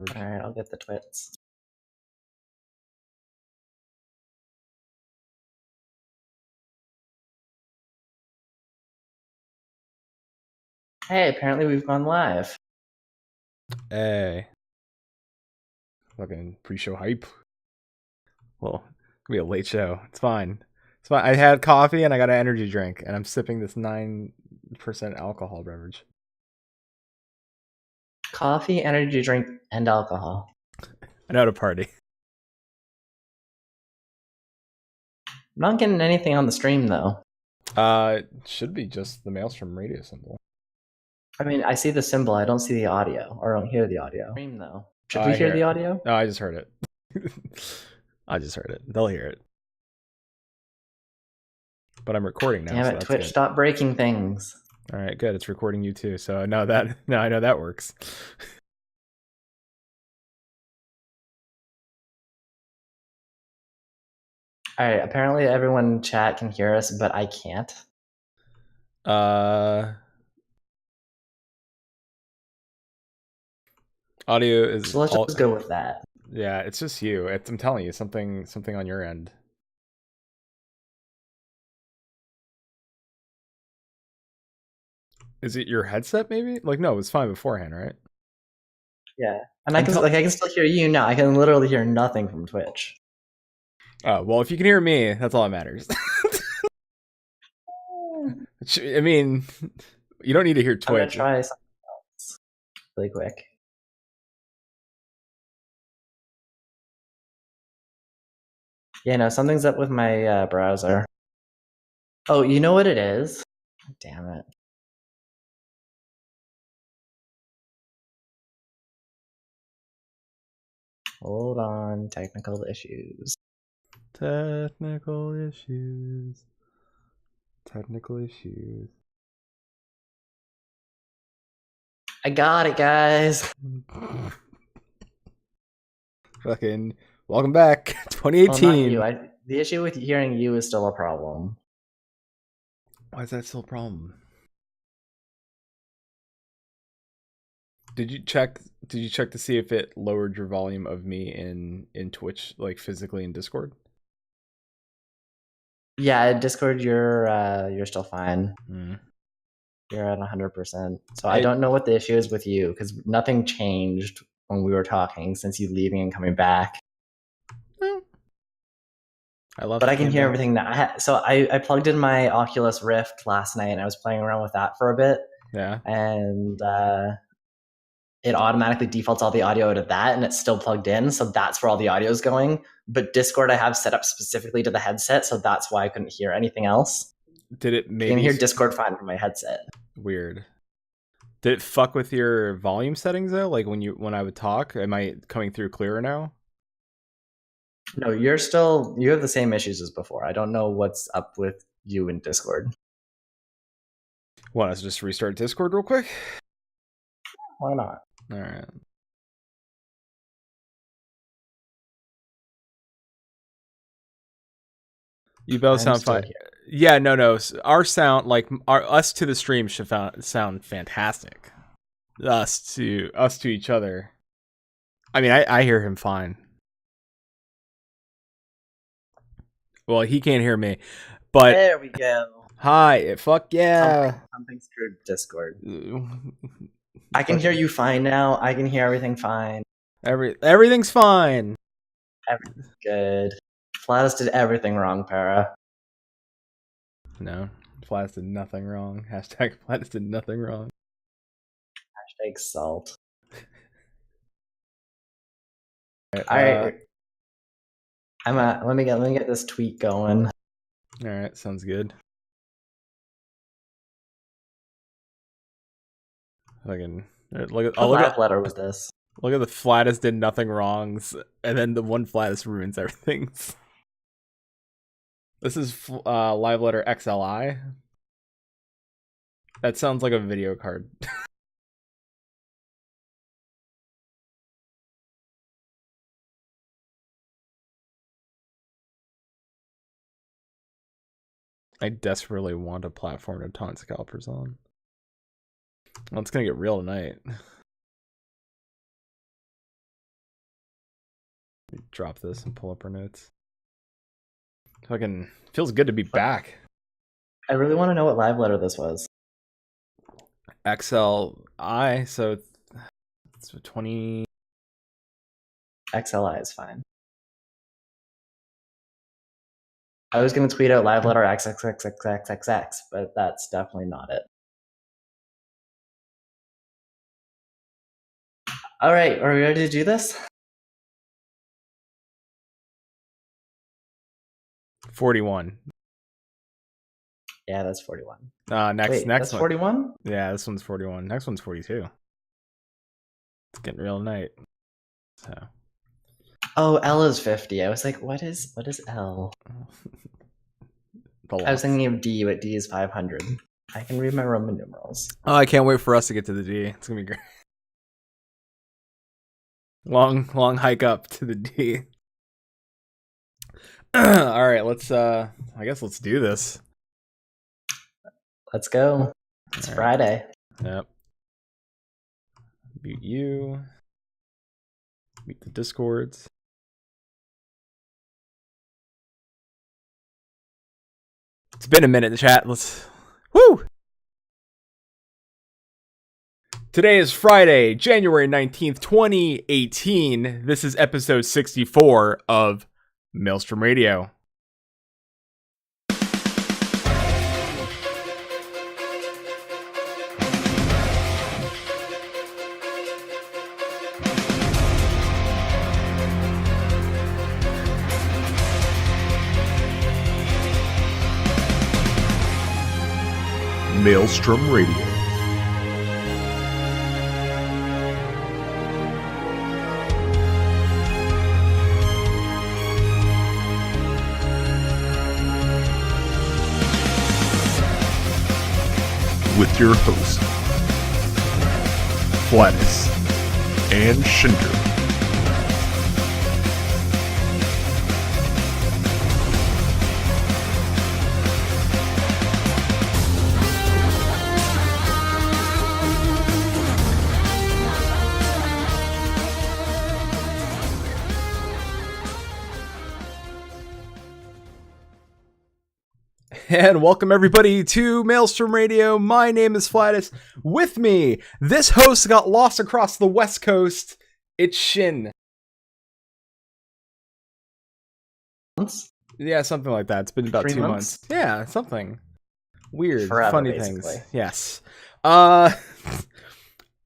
beverage. All right, I'll get the twits. Hey, apparently we've gone live. Hey. Fucking pre-show hype. Well, it'll be a late show. It's fine. It's fine. I had coffee and I got an energy drink, and I'm sipping this 9% alcohol beverage. Coffee, energy drink, and alcohol. I know how to party. I'm not getting anything on the stream though. It should be just the Maelstrom radio symbol. I mean, I see the symbol. I don't see the audio, or I don't hear the audio. Stream though. Should we I hear hear the it. audio? No, I just heard it. I just heard it. They'll hear it. But I'm recording now. Damn so it, that's Twitch! good. Stop breaking things. All right, good. It's recording you too. So now I know that works. All right. Apparently, everyone in chat can hear us, but I can't. Audio is. So let's just go with that. Yeah, it's just you. I'm telling you, something on your end. Is it your headset? Maybe. Like, no, it was fine beforehand, right? Yeah, and I can still hear you now. I can literally hear nothing from Twitch. Oh well, if you can hear me, that's all that matters. I mean, you don't need to hear Twitch. I'm gonna try something else really quick. Yeah, no, something's up with my browser. Oh, you know what it is? Damn it. Hold on, technical issues. Technical issues. Technical issues. I got it, guys. Fucking welcome back, 2018. Well, not you. The issue with hearing you is still a problem. Why is that still a problem? Did you check to see if it lowered your volume of me in Twitch, like physically in Discord? Yeah, Discord, you're still fine. Mm. You're at 100%. So I don't know what the issue is with you because nothing changed when we were talking since you leaving and coming back. But I can hear everything now. I plugged in my Oculus Rift last night and I was playing around with that for a bit. Yeah. And it automatically defaults all the audio to that and it's still plugged in. So that's where all the audio is going. But Discord I have set up specifically to the headset. So that's why I couldn't hear anything else. Did it maybe... I can hear Discord fine from my headset. Weird. Did it fuck with your volume settings though? Like when I would talk, am I coming through clearer now? No, you have the same issues as before. I don't know what's up with you in Discord. Want us to just restart Discord real quick? Why not? All right. You both sound fine. Yeah, no. Our sound, like us to the stream, should sound fantastic. Us to each other. I mean, I hear him fine. Well, he can't hear me, but there we go. Hi, fuck yeah. Something screwed Discord. I can hear you fine now. I can hear everything fine. Everything's fine. Everything's good. Flatus did everything wrong, Para. No, Flatus did nothing wrong. Hashtag Flatus did nothing wrong. Hashtag salt. Alright. Let me get this tweet going. Alright, sounds good. Look at What letter was this? Look at the Flatus did nothing wrongs, and then the one Flatus ruins everything. This is live letter XLI. That sounds like a video card. I desperately want a platform to taunt scalpers on. Well, it's gonna get real tonight. Drop this and pull up our notes. Fucking feels good to be back. I really want to know what live letter this was. XLI, so it's 20. XLI is fine. I was going to tweet out live letter XXXXXXX, but that's definitely not it. All right, are we ready to do this? 41. Yeah, that's 41. Next that's one. 41? Yeah, this one's 41. Next one's 42. It's getting real night. So. Oh, L is 50. I was like, what is L? I was thinking of D, but D is 500. I can read my Roman numerals. Oh, I can't wait for us to get to the D. It's gonna be great. Long hike up to the D. All right, let's I guess let's do this. Let's go. It's Friday. Yep. Mute you. Mute the Discords. It's been a minute in the chat. Woo! Today is Friday, January 19th, 2018. This is episode 64 of Maelstrom Radio. Maelstrom Radio. With your hosts, Flatus and Shinder. And welcome everybody to Maelstrom Radio. My name is Flatus. With me, this host got lost across the West Coast. It's Shin. Months? Yeah, something like that. It's been about 2 months. Yeah, something weird, Forever, funny basically. things. Yes.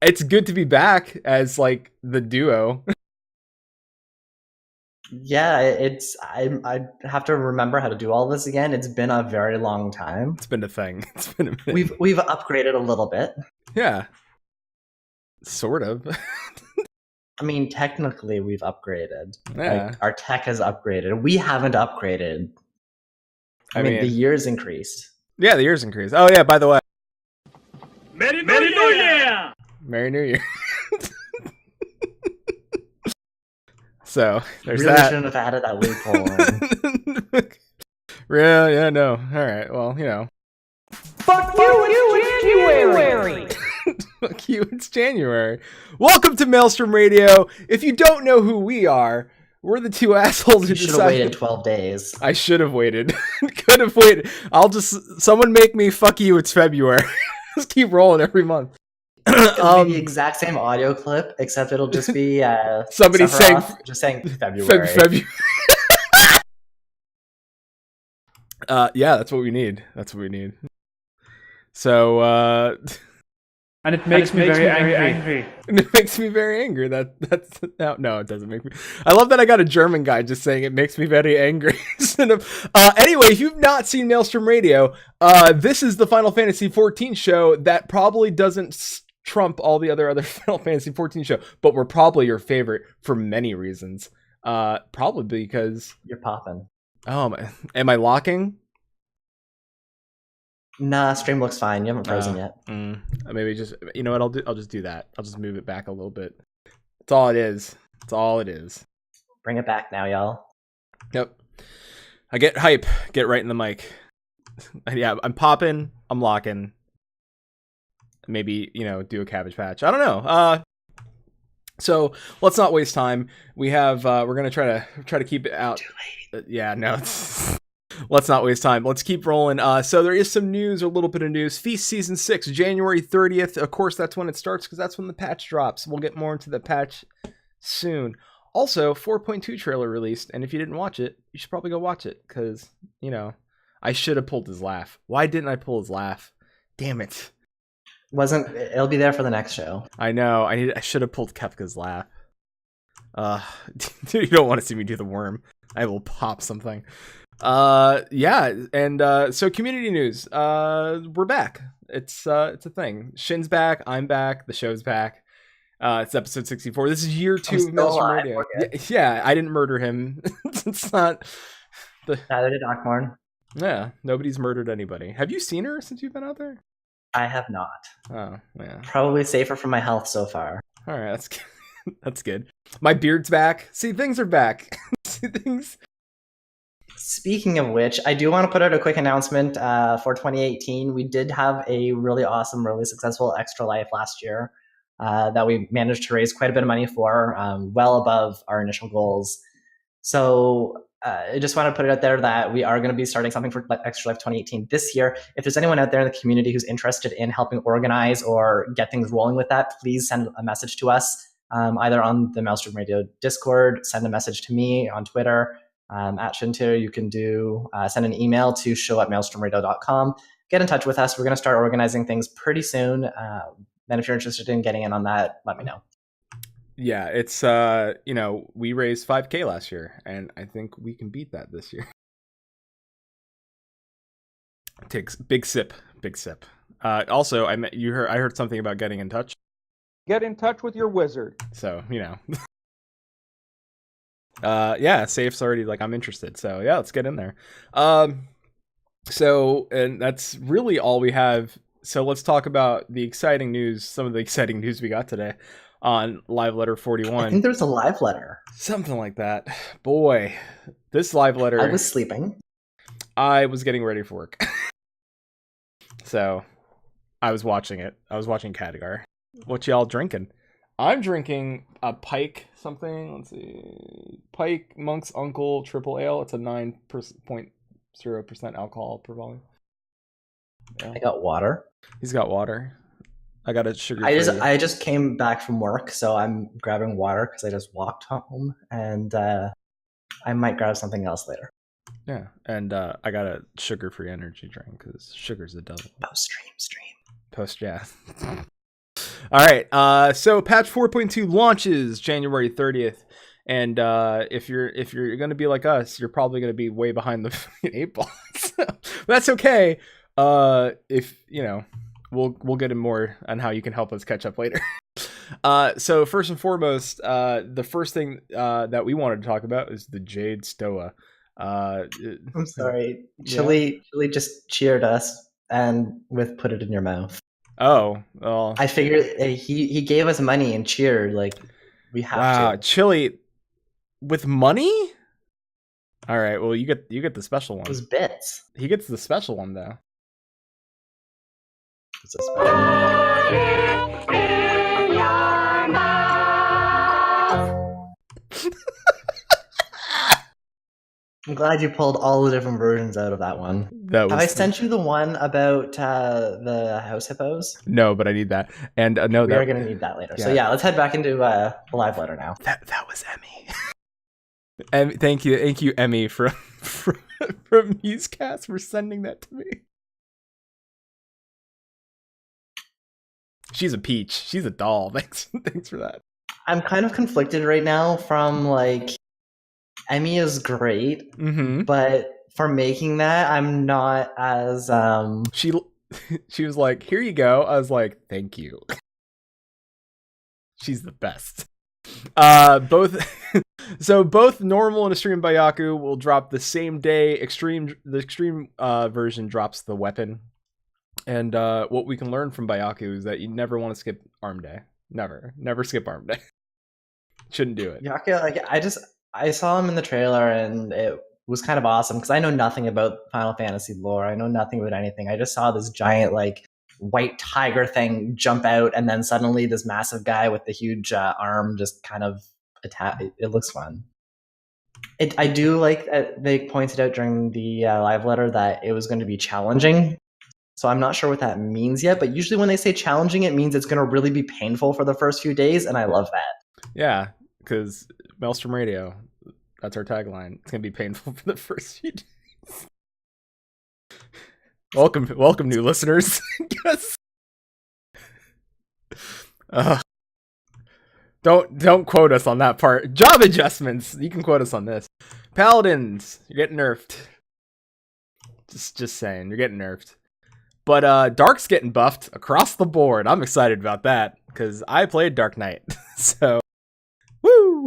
It's good to be back as like the duo. Yeah, I have to remember how to do all this again. It's been a very long time. It's been a thing. It's been a minute. We've upgraded a little bit. Yeah. Sort of. I mean, technically we've upgraded. Yeah. Like, our tech has upgraded. We haven't upgraded. I mean, the years increased. Yeah, the years increased. Oh yeah, by the way. Merry New Year! Merry New Year. So there's really that. Shouldn't have added that loophole in. Yeah, no. All right, well, you know. Fuck you, it's January! Fuck you, it's January. Welcome to Maelstrom Radio. If you don't know who we are, we're the two assholes who You should have decided. waited 12 days. I should have waited. Could have waited. Someone make me fuck you, it's February. Just keep rolling every month. It'll be the exact same audio clip, except it'll just be somebody just saying February. February. Yeah, that's what we need. So, And it makes me very angry. and it makes me very angry. That's no, it doesn't make me. I love that I got a German guy just saying it makes me very angry. Anyway, if you've not seen Maelstrom Radio, this is the Final Fantasy XIV show that probably doesn't trump all the other Final Fantasy XIV show, but we're probably your favorite for many reasons. Probably because You're popping. oh, am I locking? Nah, stream looks fine. You haven't frozen yet. Maybe just, you know what, I'll just do that. I'll just move it back a little bit. That's all it is. Bring it back now, y'all. Yep. I get hype. Get right in the mic. Yeah, I'm popping. I'm locking. Maybe, do a Cabbage Patch. I don't know. So let's not waste time. We have we're gonna try to keep it out. Too late. Yeah, no. Let's not waste time. Let's keep rolling. So there is some news, a little bit of news. Feast Season 6, January 30th. Of course, that's when it starts because that's when the patch drops. We'll get more into the patch soon. Also, 4.2 trailer released, and if you didn't watch it, you should probably go watch it because, you know, I should have pulled his laugh. Why didn't I pull his laugh? Damn it. It'll be there for the next show. I know. I should have pulled Kefka's laugh. You don't want to see me do the worm. I will pop something. Yeah, and so community news. We're back. It's a thing. Shin's back. I'm back. The show's back. It's episode 64. This is year 2 of Maelstrom Radio. Yeah, I didn't murder him. It's not. Neither did Akmorn. Yeah, nobody's murdered anybody. Have you seen her since you've been out there? I have not. Oh, yeah. Probably safer for my health so far. All right, that's good. That's good. My beard's back. See, things are back. See, things. Speaking of which, I do want to put out a quick announcement for 2018. We did have a really awesome, really successful Extra Life last year that we managed to raise quite a bit of money for, well above our initial goals. So I just want to put it out there that we are going to be starting something for Extra Life 2018 this year. If there's anyone out there in the community who's interested in helping organize or get things rolling with that, please send a message to us, either on the Maelstrom Radio Discord, send a message to me on Twitter, at Shintir. You can send an email to show@maelstromradio.com. Get in touch with us. We're going to start organizing things pretty soon. And if you're interested in getting in on that, let me know. Yeah, it's we raised 5K last year, and I think we can beat that this year. Takes big sip. Also, I heard something about getting in touch. Get in touch with your wizard. So, yeah, Safe's already like, I'm interested. So yeah, let's get in there. So, and that's really all we have. So let's talk about the exciting news, some of the exciting news we got today on Live Letter 41. I think there's a live letter. Something like that. Boy, this live letter. I was sleeping. I was getting ready for work. So I was watching it. I was watching Khadgar. What y'all drinking? I'm drinking a Pike something. Let's see. Pike Monk's Uncle Triple Ale. It's a 9.0% alcohol per volume. Yeah. I got water. He's got water. I got a sugar. I just came back from work, so I'm grabbing water because I just walked home, and I might grab something else later. Yeah, and I got a sugar-free energy drink because sugar's the devil. Oh, stream. Yeah. All right. So patch 4.2 launches January 30th, and if you're gonna be like us, you're probably gonna be way behind the 8 ball. So, that's okay. If we'll get in more on how you can help us catch up later. So first and foremost, the first thing that we wanted to talk about is the Jade Stoa. I'm sorry. Chili just cheered us and with put it in your mouth. Oh, well. I figured he gave us money and cheered like we have to. Chili with money? All right, well you get the special one. It was bits. He gets the special one though. It's a special I'm glad you pulled all the different versions out of that one. Have I sent you the one about the house hippos? No, but I need that. And no, we're going to need that later. Yeah. So yeah, let's head back into the live letter now. That was Emmy. Thank you, Emmy, from Musecast for sending that to me. She's a peach. She's a doll. Thanks for that. I'm kind of conflicted right now from like Emmy is great, but for making that, I'm not as She was like, "Here you go." I was like, "Thank you." She's the best. Both normal and extreme Byaku will drop the same day. The extreme version drops the weapon. And what we can learn from Byaku is that you never want to skip arm day. Never skip arm day. Shouldn't do it. Byaku, like I saw him in the trailer and it was kind of awesome because I know nothing about Final Fantasy lore. I know nothing about anything. I just saw this giant like white tiger thing jump out, and then suddenly this massive guy with the huge arm just kind of attack. It looks fun. I do like that they pointed out during the live letter that it was going to be challenging. So I'm not sure what that means yet, but usually when they say challenging, it means it's going to really be painful for the first few days, and I love that. Yeah, because Maelstrom Radio, that's our tagline. It's going to be painful for the first few days. Welcome, new listeners. Yes. Don't quote us on that part. Job adjustments. You can quote us on this. Paladins, you're getting nerfed. Just saying, you're getting nerfed. But Dark's getting buffed across the board. I'm excited about that because I played Dark Knight. So, woo!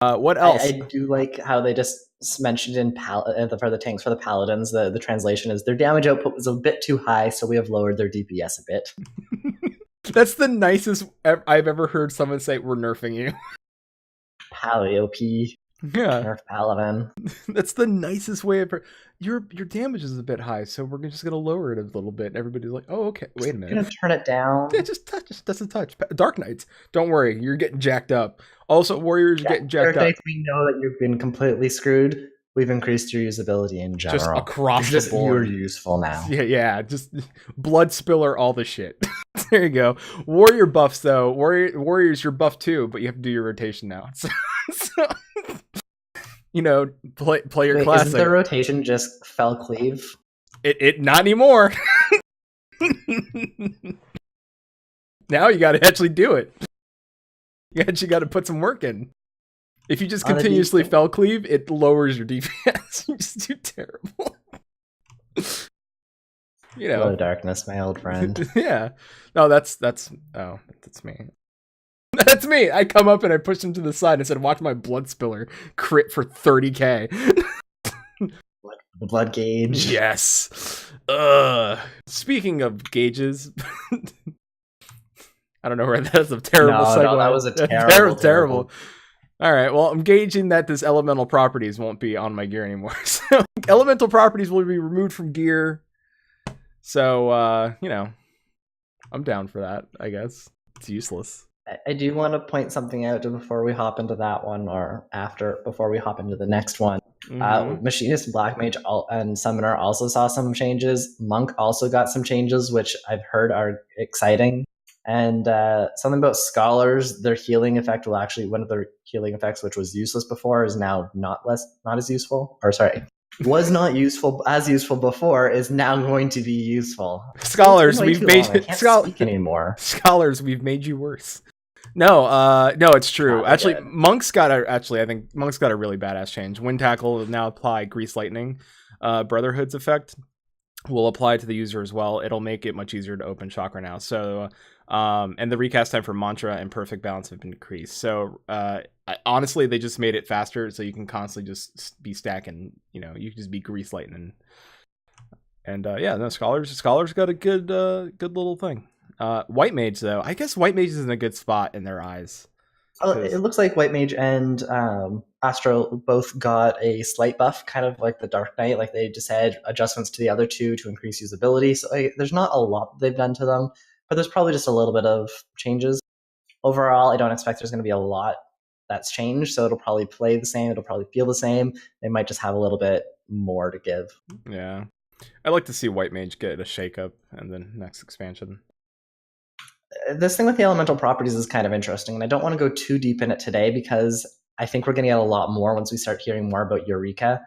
What else? I do like how they just mentioned in for the tanks for the Paladins, the translation is their damage output was a bit too high, so we have lowered their DPS a bit. That's the nicest I've ever heard someone say, we're nerfing you. Paleo-P. Yeah. Nerf Paladin. That's the nicest way of... Your damage is a bit high, so we're just going to lower it a little bit. Everybody's like, oh, okay, wait a minute. Gonna turn it down. Yeah, just a touch. Dark Knights, don't worry, you're getting jacked up. Also, Warriors are getting jacked up. Knights, we know that you've been completely screwed. We've increased your usability in general. Just across the board. You're useful now. Yeah, just blood spiller all the shit. There you go. Warrior buffs, though. Warriors, you're buffed too, but you have to do your rotation now. So you know, play your classic. Isn't the rotation just fell cleave? It not anymore. Now you got to actually do it. You actually got to put some work in. If you just continuously fell cleave, it lowers your DPS. You just do terrible. You know, Hello, darkness, my old friend. Yeah. No, that's me. That's me. I come up and I push him to the side and said, "Watch my blood spiller crit for 30k." The blood gauge. Yes. Speaking of gauges, I don't know where that's a terrible segue. No, that was a terrible. All right, well, I'm gauging that this elemental properties won't be on my gear anymore. So elemental properties will be removed from gear. So, you know, I'm down for that, I guess. It's useless. I do want to point something out before we hop into that one, or before we hop into the next one. Mm-hmm. Machinist, Black Mage, and Summoner also saw some changes. Monk also got some changes, which I've heard are exciting. And something about Scholars, their healing effect will actually, one of their healing effects, which was useless before, is now not as useful. Or sorry, was not as useful before, is now going to be useful. Scholars, we've made speak anymore. Scholars, we've made you worse. No, it's true. I think Monk's got a really badass change. Wind Tackle will now apply Grease Lightning. Brotherhood's effect will apply to the user as well. It'll make it much easier to open Chakra now. So, and the recast time for Mantra and Perfect Balance have been increased. So, honestly, they just made it faster, so you can constantly just be stacking. You know, you can just be Grease Lightning. And Scholars got a good little thing. White Mage, though, I guess White Mage is in a good spot in their eyes. It looks like White Mage and Astro both got a slight buff, kind of like the Dark Knight. Like they just had adjustments to the other two to increase usability. So there's not a lot they've done to them, but there's probably just a little bit of changes. Overall, I don't expect there's going to be a lot that's changed. So it'll probably play the same. It'll probably feel the same. They might just have a little bit more to give. Yeah. I'd like to see White Mage get a shakeup and then next expansion. This thing with the elemental properties is kind of interesting, and I don't want to go too deep in it today because I think we're going to get a lot more once we start hearing more about Eureka,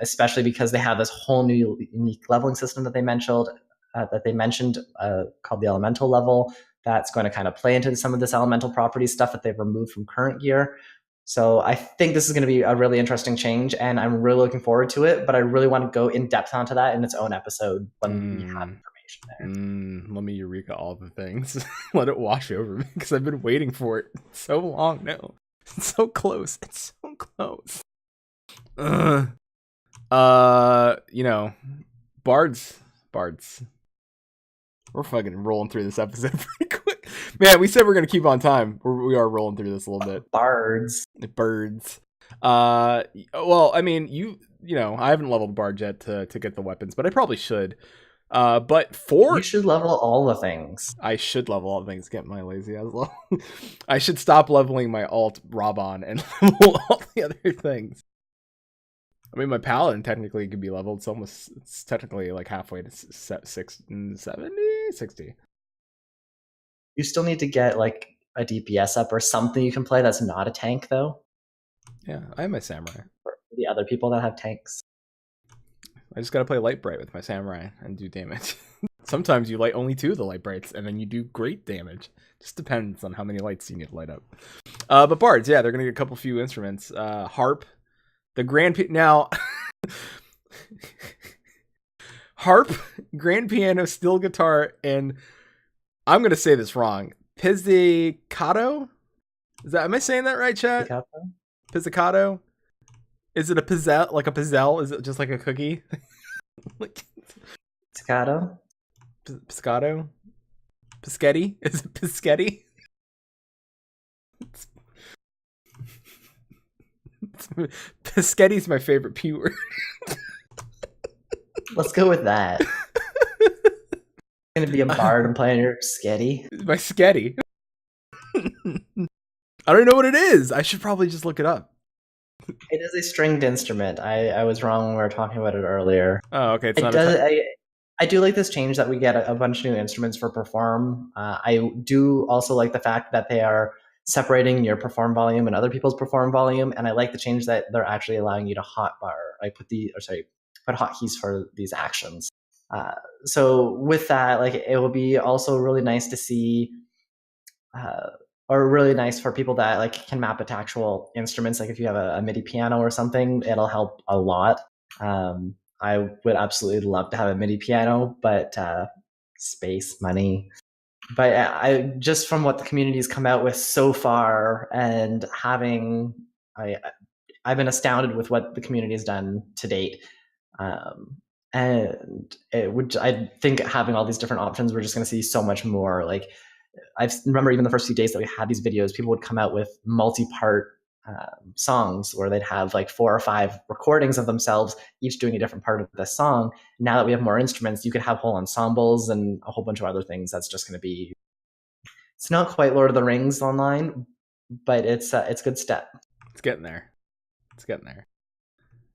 especially because they have this whole new unique leveling system that they mentioned called the elemental level that's going to kind of play into some of this elemental property stuff that they've removed from current gear. So I think this is going to be a really interesting change, and I'm really looking forward to it, but I really want to go in depth onto that in its own episode when we have information there. Let me Eureka all the things. Let it wash over me, because I've been waiting for it so long now. It's so close. It's so close. You know, Bards. We're fucking rolling through this episode pretty quick. Man, we said we're going to keep on time. We are rolling through this a little bit. Bards. Well, I mean, you know, I haven't leveled Bard yet to get the weapons, but I probably should. But You should level all the things. I should level all the things. Get my lazy ass level. I should stop leveling my alt Robon and level all the other things. I mean, my paladin technically could be leveled. It's technically like halfway to 60. You still need to get like a DPS up or something you can play that's not a tank, though. Yeah, I have my samurai. For the other people that have tanks. I just gotta play light bright with my samurai and do damage. Sometimes you light only 2 of the light brights and then you do great damage. Just depends on how many lights you need to light up. But bards, yeah, they're gonna get a couple few instruments. Harp, the grand now. Harp, grand piano, steel guitar, and I'm gonna say this wrong. Pizzicato? Am I saying that right, chat? Pizzicato? Is it a pizzelle? Like a pizzelle? Is it just like a cookie? Pizzicato? Piscato? Pischetti? Is it Pischetti? Pischetti's my favorite P word. Let's go with that. Gonna be a bard and playing your sketty. My sketty. I don't know what it is. I should probably just look it up. It is a stringed instrument. I was wrong when we were talking about it earlier. Oh, okay. I do like this change that we get a bunch of new instruments for perform. I do also like the fact that they are separating your perform volume and other people's perform volume, and I like the change that they're actually allowing you to hotbar. Put hotkeys for these actions. So with that, like, it will be also really nice to see, or really nice for people that like can map it to actual instruments. Like if you have a MIDI piano or something, it'll help a lot. I would absolutely love to have a MIDI piano, but space, money. But I just from what the community's come out with so far, and I've been astounded with what the community has done to date. And I think having all these different options, we're just going to see so much more. Like I remember even the first few days that we had these videos, people would come out with multi-part songs where they'd have like 4 or 5 recordings of themselves, each doing a different part of the song. Now that we have more instruments, you could have whole ensembles and a whole bunch of other things. That's just going to be, it's not quite Lord of the Rings online, but it's a good step. It's getting there.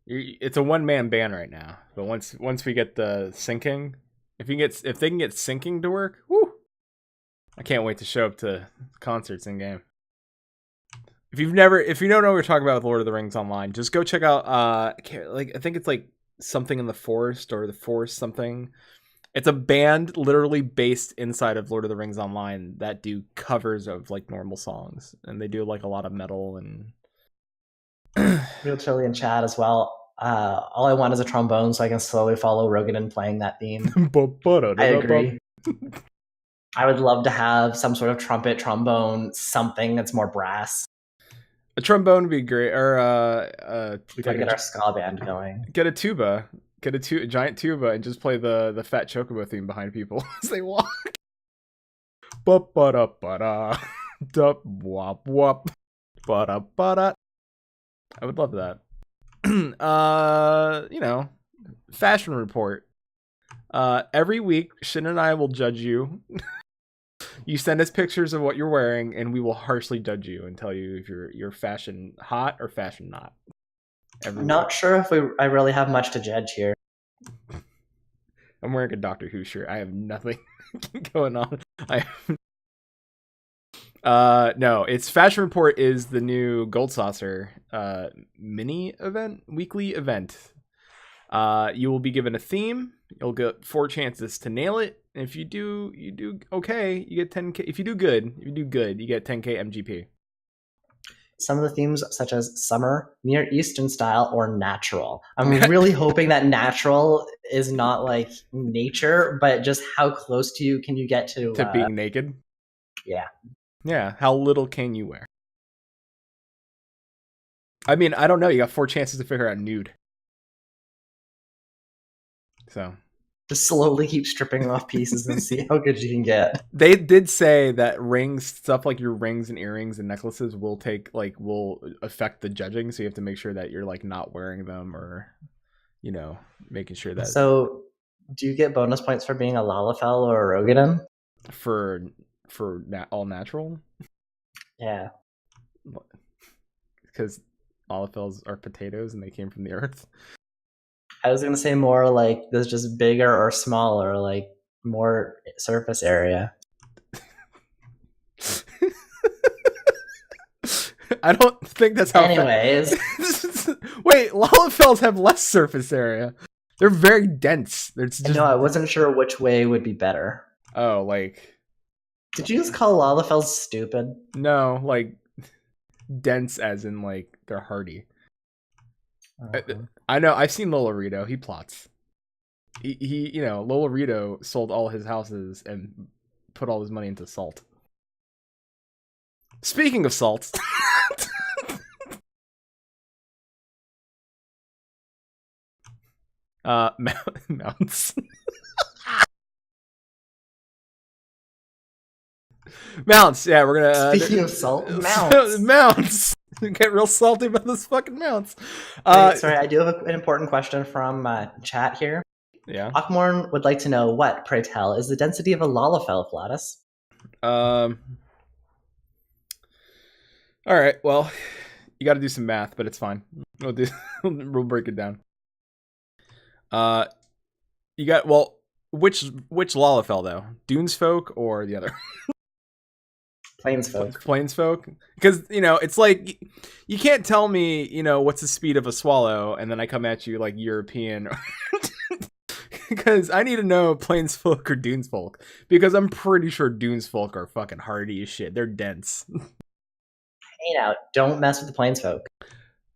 It's a one-man band right now, but once we get the syncing, if they can get syncing to work, whoo! I can't wait to show up to concerts in game. If you don't know what we're talking about with Lord of the Rings Online, just go check out I think it's like something in the forest or the forest something. It's a band literally based inside of Lord of the Rings Online that do covers of like normal songs, and they do like a lot of metal and Real Chili in chat as well. All I want is a trombone so I can slowly follow Rogan in playing that theme. I agree. I would love to have some sort of trumpet, trombone, something that's more brass. A trombone would be great, or we gotta get our ska band going. Get a tuba, a giant tuba, and just play the Fat Chocobo theme behind people as they walk. Ba-ba-da-ba-da, dup-wop-wop, ba-da-ba-da. I would love that. Fashion report. Every week, Shin and I will judge you. You send us pictures of what you're wearing, and we will harshly judge you and tell you if you're fashion hot or fashion not. I'm not sure if I really have much to judge here. I'm wearing a Doctor Who shirt. I have nothing going on. No, it's Fashion Report is the new Gold Saucer mini event, weekly event. You will be given a theme. You'll get 4 chances to nail it. And if you do okay, you get 10K. If you do good, you get 10K MGP. Some of the themes, such as summer, Near Eastern style, or natural. I'm really hoping that natural is not like nature, but just how close to you can you get to being naked? Yeah. Yeah. How little can you wear? I mean, I don't know. You got 4 chances to figure out nude. So just slowly keep stripping off pieces and see how good you can get. They did say that rings, stuff like your rings and earrings and necklaces will affect the judging. So you have to make sure that you're like not wearing them or, making sure that. So Do you get bonus points for being a Lalafell or a Rogadin? For all natural, Yeah. because Lalafells are potatoes and they came from the earth. I was gonna say more like there's just bigger or smaller, like more surface area. I don't think that's how. Anyways, Wait, Lalafells have less surface area. They're very dense. It's just... no, I wasn't sure which way would be better. Oh, like... Did you just call Lalafells stupid? No, like dense as in like they're hardy. I know. I've seen Lolorito. He plots. He Lolorito sold all his houses and put all his money into salt. Speaking of salt. Mounts. Mounts, yeah, we're gonna. Speaking of salt, mounts. Mounts. Get real salty about this fucking mounts. Wait, sorry, I do have an important question from chat here. Yeah. Akmorn would like to know what, pray tell, is the density of a Lalafell, Flatus? All right. Well, you got to do some math, but it's fine. We'll break it down. You got which Lalafell though? Dunesfolk or the other? Plainsfolk. Plainsfolk, because it's like you can't tell me what's the speed of a swallow, and then I come at you like European, because I need to know Plainsfolk or Dunesfolk, because I'm pretty sure Dunesfolk are fucking hardy as shit. They're dense. Hey now, don't mess with the Plainsfolk.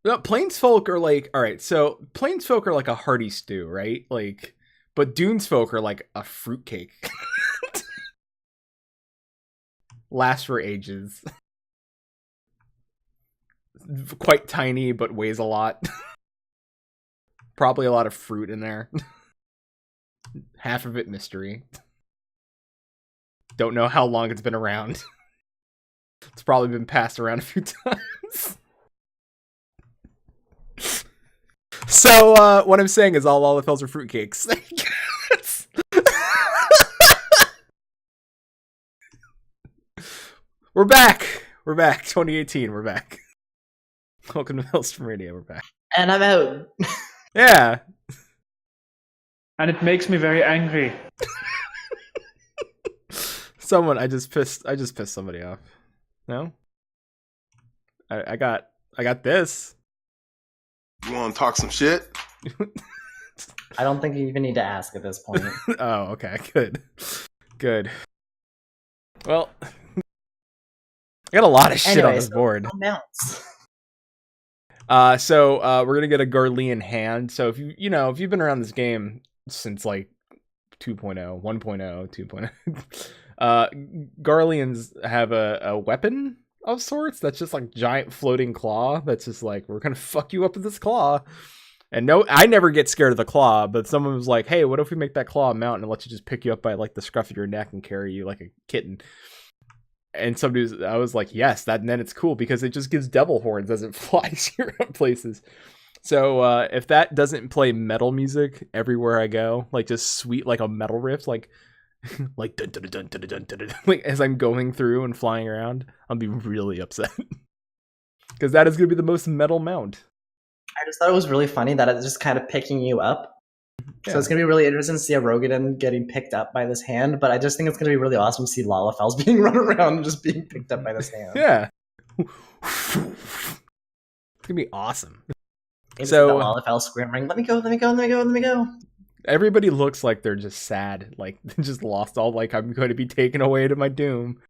No, Plainsfolk are like, all right, so Plainsfolk are like a hearty stew, right? Like, but Dunesfolk are like a fruitcake. Lasts for ages. Quite tiny, but weighs a lot. Probably a lot of fruit in there. Half of it mystery. Don't know how long it's been around. It's probably been passed around a few times. So, what I'm saying is all Lalafells are fruitcakes. We're back. 2018. We're back. Welcome to Maelstrom Radio. We're back. And I'm out. Yeah. And it makes me very angry. I just pissed somebody off. No? I got this. You want to talk some shit? I don't think you even need to ask at this point. Oh, okay. Good. Well, I got a lot of shit on this board. Mounts. So we're gonna get a Garlean hand. So if you've been around this game since like 2.0, 1.0, 2.0, Garleans have a weapon of sorts that's just like giant floating claw. That's just like, we're gonna fuck you up with this claw. And no, I never get scared of the claw, but someone was like, "Hey, what if we make that claw a mount and let you just pick you up by like the scruff of your neck and carry you like a kitten?" And I was like, yes, then it's cool because it just gives devil horns as it flies you around places. So if that doesn't play metal music everywhere I go, like just sweet like a metal riff, like like dun, dun, dun, dun, dun, dun, dun, like as I'm going through and flying around, I'll be really upset because that is going to be the most metal mount. I just thought it was really funny that it's just kind of picking you up. Yeah. So it's going to be really interesting to see a Rogadin getting picked up by this hand, but I just think it's going to be really awesome to see Lalafells being run around and just being picked up by this hand. Yeah. It's going to be awesome. Maybe So the Lalafell screaming, let me go, let me go, let me go, let me go. Everybody looks like they're just sad, like they just lost all, like I'm going to be taken away to my doom.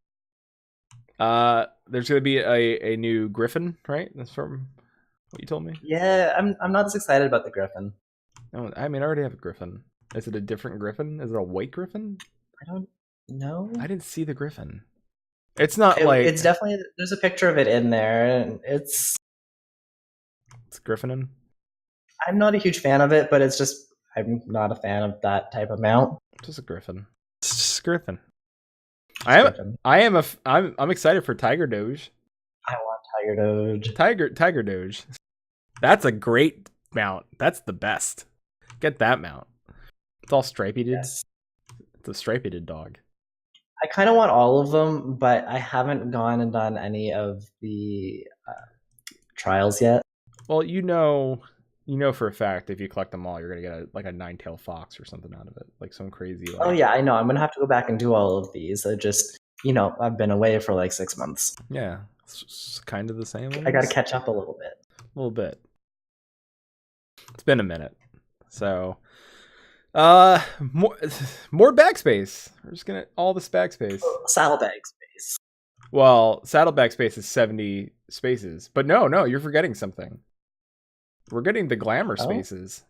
There's going to be a new Griffin, right? That's from what you told me. Yeah, I'm not as excited about the Griffin. No, I mean, I already have a Griffin. Is it a different Griffin? Is it a white Griffin? I don't know. I didn't see the Griffin. It's not it's definitely, there's a picture of it in there, and it's Griffinin. I'm not a huge fan of it, but it's just, I'm not a fan of that type of mount. Just a Griffin. It's just Griffin. I'm excited for Tiger Doge. I want Tiger Doge. Tiger Doge. That's a great mount. That's the best. Get that mount. It's all striped. Yes. It's a striped dog. I kind of want all of them, but I haven't gone and done any of the trials yet. Well, you know for a fact if you collect them all, you're gonna get a nine-tailed fox or something out of it, like some crazy. Oh yeah, I know. I'm gonna have to go back and do all of these. I just, I've been away for like 6 months. Yeah, it's kind of the same. I got to catch up a little bit. A little bit. It's been a minute, so more backspace. We're just gonna all this backspace. Saddlebag space. Well, saddlebag space is 70 spaces, but no, you're forgetting something. We're getting the glamour spaces.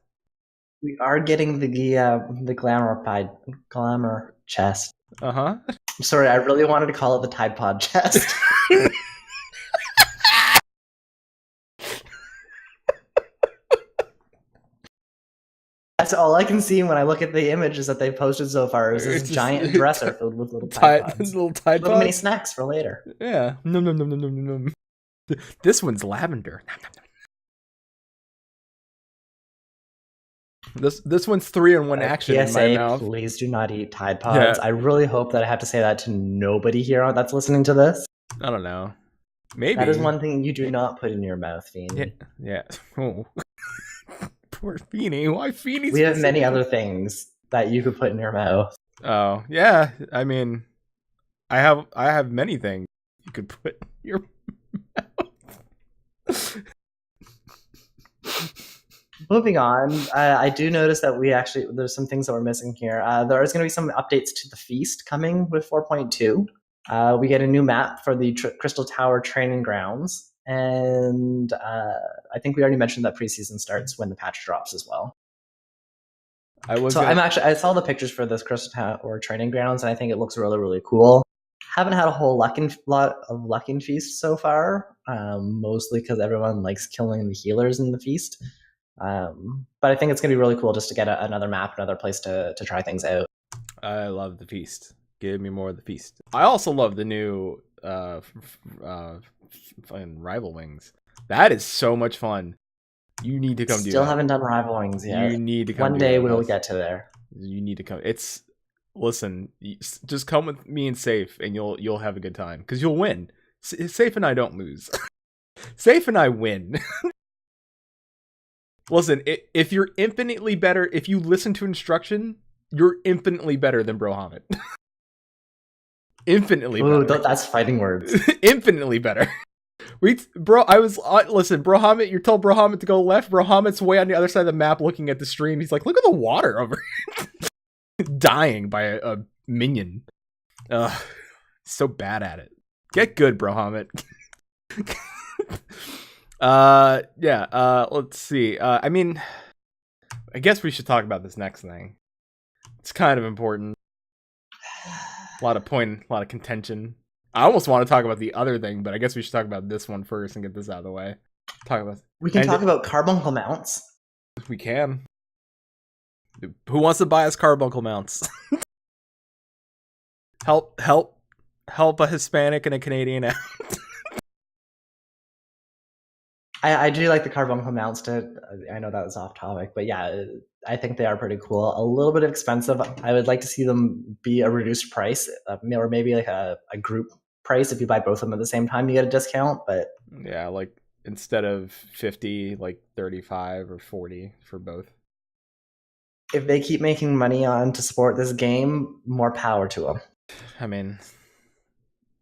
We are getting the glamour chest. Uh-huh. I'm sorry, I really wanted to call it the Tide Pod chest. That's all I can see when I look at the images that they posted so far. Is this giant dresser filled with little Tide Pods. Little mini snacks for later. Yeah. No. This one's lavender. This one's 3-in-1 action PSA, in my mouth. Please do not eat Tide Pods. Yeah. I really hope that I have to say that to nobody here that's listening to this. I don't know. Maybe. That is one thing you do not put in your mouth, Feeny. Yeah. Oh. Poor Feeny. Why Feeny? We have many other things that you could put in your mouth. Oh, yeah. I mean, I have many things you could put in your mouth. Moving on, I do notice that there's some things that we're missing here. There is going to be some updates to the Feast coming with 4.2. We get a new map for the Crystal Tower training grounds. And I think we already mentioned that preseason starts when the patch drops as well. I saw the pictures for this Crystal Tower training grounds, and I think it looks really, really cool. Haven't had a whole lot of luck in Feast so far, mostly because everyone likes killing the healers in the Feast. But I think it's going to be really cool just to get another map, another place to try things out. I love the Feast. Give me more of the Feast. I also love the new Rival Wings. That is so much fun. You need to come do that. Still haven't done Rival Wings yet. You need to come. One day we'll get to there. You need to come. Listen, just come with me and Safe, and you'll have a good time because you'll win. Safe and I don't lose. Safe and I win. Listen, if you're infinitely better, if you listen to instruction, you're infinitely better than Brohamet. Infinitely better. Ooh, that's fighting words. Infinitely better. Listen, Brohamet, you told Brohamet to go left. Brohamet's way on the other side of the map looking at the stream. He's like, look at the water over here. Dying by a minion. So bad at it. Get good, Brohamet. Let's see. I mean, I guess we should talk about this next thing. It's kind of important. A lot of contention. I almost want to talk about the other thing, but I guess we should talk about this one first and get this out of the way. We can talk about carbuncle mounts. We can. Who wants to buy us carbuncle mounts? Help a Hispanic and a Canadian out. I do like the carbuncle mounts. I know that was off topic, but yeah, I think they are pretty cool. A little bit expensive. I would like to see them be a reduced price, or maybe like a group price. If you buy both of them at the same time, you get a discount. But yeah, like instead of 50, like 35 or 40 for both. If they keep making money on to support this game, more power to them. I mean,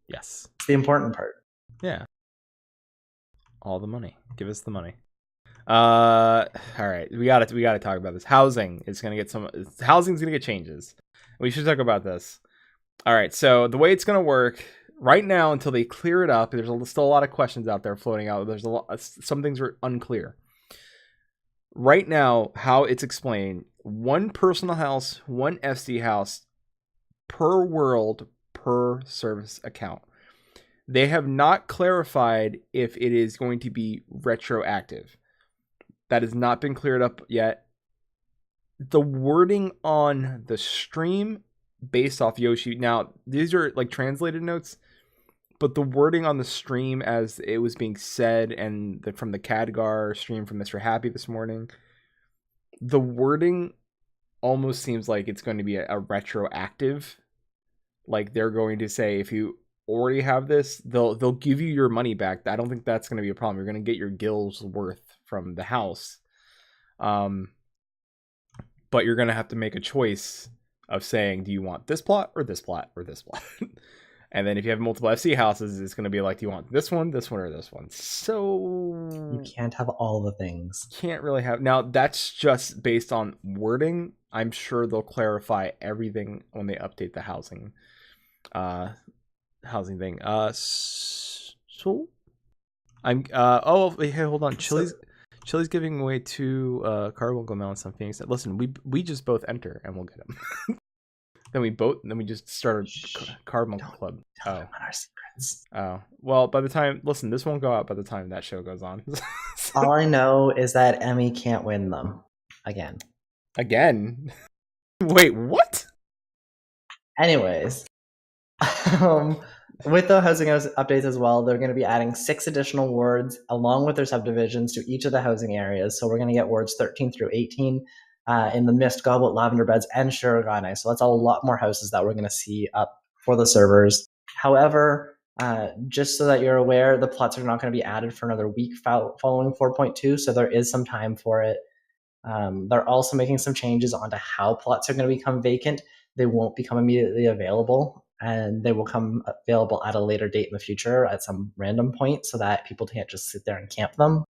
yes, it's the important part. Yeah. All the money. Give us the money. All right. We got to talk about this. Housing's going to get changes. We should talk about this. All right. So the way it's going to work right now until they clear it up, there's still a lot of questions out there floating out. Some things are unclear. Right now, how it's explained, one personal house, one FC house per world per service account. They have not clarified if it is going to be retroactive. That has not been cleared up yet. The wording on the stream based off Yoshi. Now, these are like translated notes, but the wording on the stream as it was being said and from the Khadgar stream from Mr. Happy this morning, the wording almost seems like it's going to be a retroactive. Like they're going to say if you already have this, they'll give you your money back. I don't think that's going to be a problem. You're going to get your gills worth from the house. But you're going to have to make a choice of saying, do you want this plot or this plot or this plot? And then if you have multiple FC houses, it's going to be like, do you want this one, or this one? So you can't have all the things. Can't really have. Now, that's just based on wording. I'm sure they'll clarify everything when they update the housing thing. So I'm oh, hey, hold on. Chili's giving away 2 carbuncle melons on Phoenix. Listen, we just both enter and we'll get them. then we just start a carbuncle club. Tell them our secrets. Oh, well, by the time, listen, this won't go out by the time that show goes on. All I know is that Emmy can't win them again. Wait, what? Anyways, with the housing updates as well, they're going to be adding 6 additional wards along with their subdivisions to each of the housing areas. So we're going to get wards 13 through 18 in the Mist, Goblet, Lavender Beds, and Shirogane. So that's a lot more houses that we're going to see up for the servers. However, just so that you're aware, the plots are not going to be added for another week following 4.2, so there is some time for it. They're also making some changes onto how plots are going to become vacant. They won't become immediately available, and they will come available at a later date in the future at some random point so that people can't just sit there and camp them.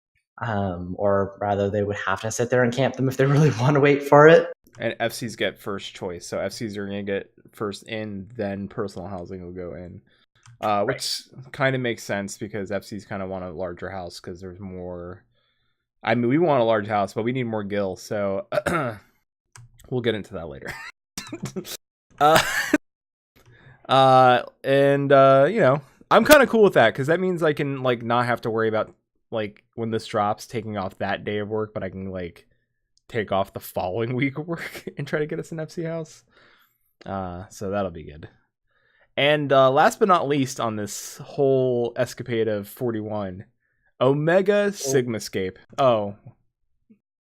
Or rather, they would have to sit there and camp them if they really want to wait for it. And FCs get first choice. So FCs are going to get first in, then personal housing will go in. Which kind of makes sense because FCs kind of want a larger house because there's more... I mean, we want a large house, but we need more gil. So we'll get into that later. You know, I'm kind of cool with that because that means I can like not have to worry about like when this drops taking off that day of work, but I can like take off the following week of work and try to get us an FC house. So that'll be good. And last but not least on this whole escapade of 41, Omega Sigmascape. Oh,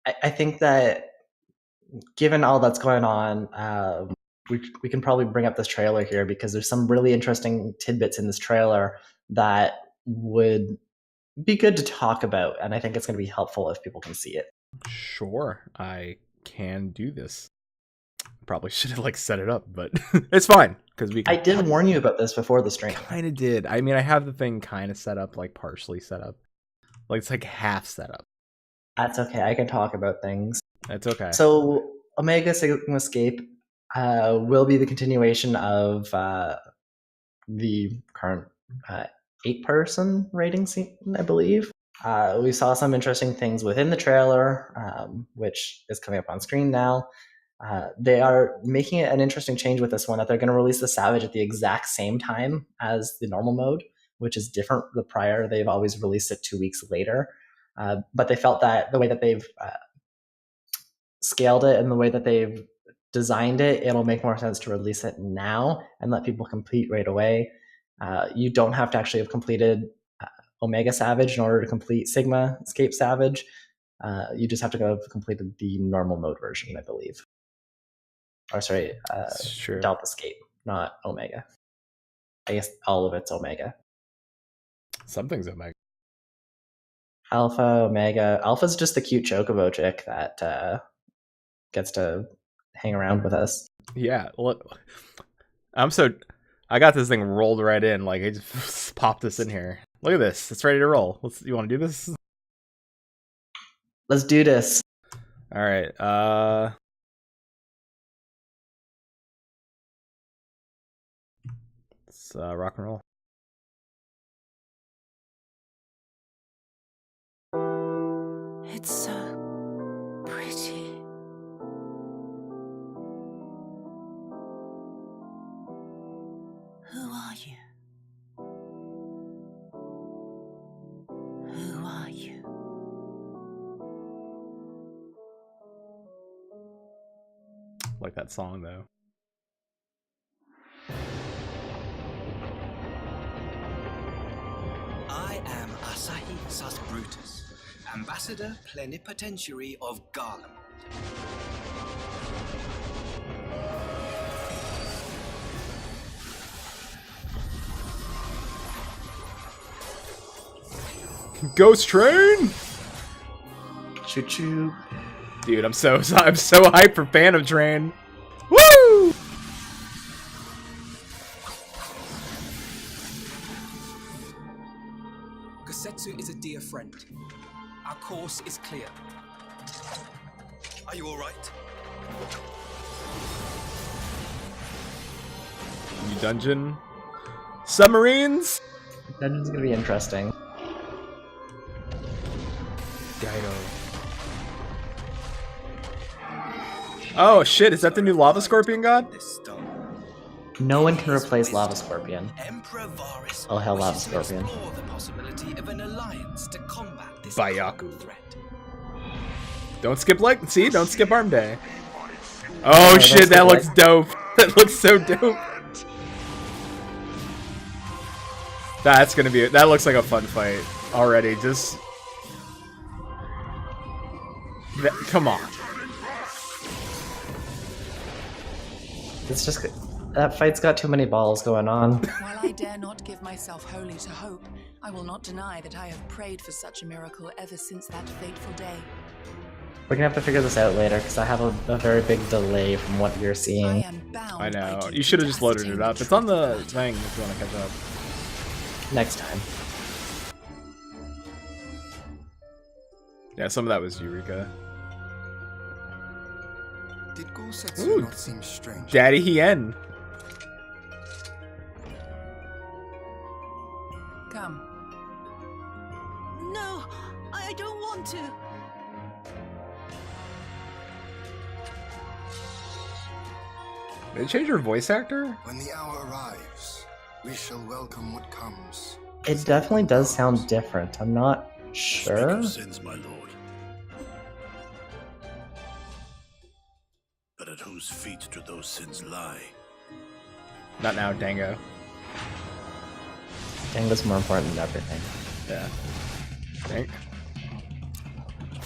I think that given all that's going on, we can probably bring up this trailer here because there's some really interesting tidbits in this trailer that would be good to talk about, and I think it's going to be helpful if people can see it. Sure, I can do this. Probably should have like set it up, but it's fine because we. I did warn you about this before the stream. Kind of did. I mean, I have the thing kind of set up, like partially set up, like it's like half set up. That's okay. I can talk about things. That's okay. So Omega Sigmascape will be the continuation of the current 8-person rating scene, I believe. We saw some interesting things within the trailer, which is coming up on screen now. They are making an interesting change with this one, that they're going to release the Savage at the exact same time as the normal mode, which is different. The prior, they've always released it 2 weeks later. But they felt that the way that they've scaled it and the way that they've designed it, it'll make more sense to release it now and let people complete right away. You don't have to actually have completed Omega Savage in order to complete Sigmascape Savage. You just have to have completed the normal mode version, I believe. Or sorry, Deltascape, not Omega. I guess all of it's Omega. Something's Omega. Alpha, Omega. Alpha's just the cute chocobo chick that gets to hang around with us. Yeah, look, I got this thing rolled right in. Like I just popped this in here. Look at this. It's ready to roll. You want to do this? Let's do this. All right. Let's rock and roll. It's so pretty. Who are you? Who are you? Like that song though. I am Asahi Sus Brutus, Ambassador Plenipotentiary of Garlemald. Ghost Train! Choo choo. Dude, I'm so hyped for Phantom Train. Woo! Gosetsu is a dear friend. Our course is clear. Are you alright? New dungeon. Submarines! Dungeon's gonna be interesting. Gaido. Oh shit, is that the new Lava Scorpion God? This stone. No one can replace Lava Scorpion. Emperor Varus Oh, hell, Lava wishes to Scorpion. explore the possibility of an alliance to combat this Byaku. threat. Don't skip see, don't skip Arm Day. Oh shit, that looks dope. That looks so dope. That's gonna be that looks like a fun fight already. Just come on. It's just that fight's got too many balls going on. While I dare not give myself wholly to hope, I will not deny that I have prayed for such a miracle ever since that fateful day. We're gonna have to figure this out later because I have a very big delay from what you're I seeing. am bound. I know. by duty You should have to just loaded ascertain it the up. It's on the truth. thing if you want to catch up. Next time. Yeah, some of that was Eureka. Did Gosetsu Ooh. not seem strange? Daddy Hien. Come. No, I don't want to. Did they change your voice actor? When the hour arrives, we shall welcome what comes. It definitely does sound different. I'm not sure. Sins, my lord. But at whose feet do those sins lie? Not now, Dango. Dango's more important than everything. Yeah. Think.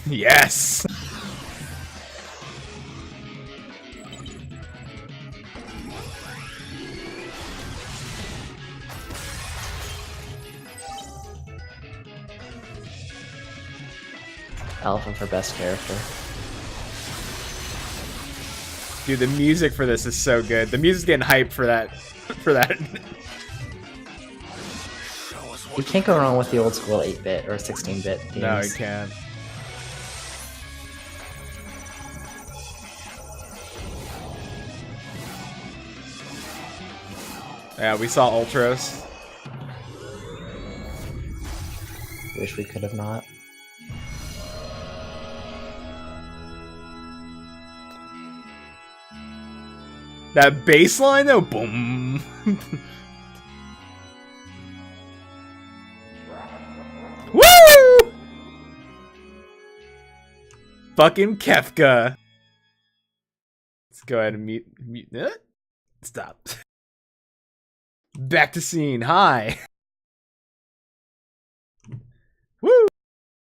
Yes! Alpha for best character. Dude, the music for this is so good. The music's getting hyped for that. You can't go wrong with the old school 8-bit or 16-bit themes. No, you can't. Yeah, we saw Ultros. Wish we could have not. That bass line though, boom. Woo! Fucking Kefka. Let's go ahead and mute. Stop. Back to scene. Hi. Woo!